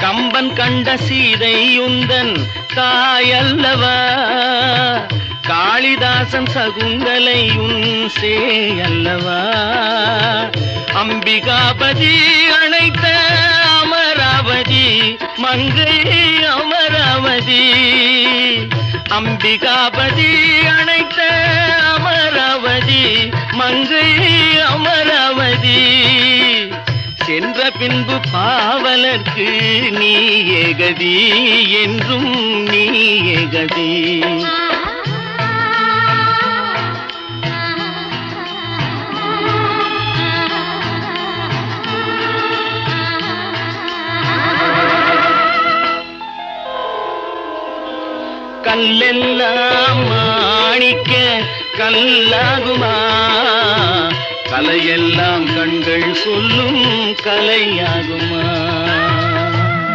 கம்பன் கண்ட சீதை உந்தன் தாயல்லவா, காளிதாசன் சகுந்தலை உன் சேயல்லவா, அம்பிகாபதி அணைத்த அமராவதி மங்கை அமராவதி, அம்பிகாபதி அணைத்த அமராவதி மங்கை அமராவதி, சென்ற பின்பு பாவலர்க்கு நீ ஏகதி என்றும் நீ ஏகதி. கல்லெல்லாம் மாணிக்க கல்லாகுமா, கலையெல்லாம் கண்கள் சொல்லும் கலையாகுமா.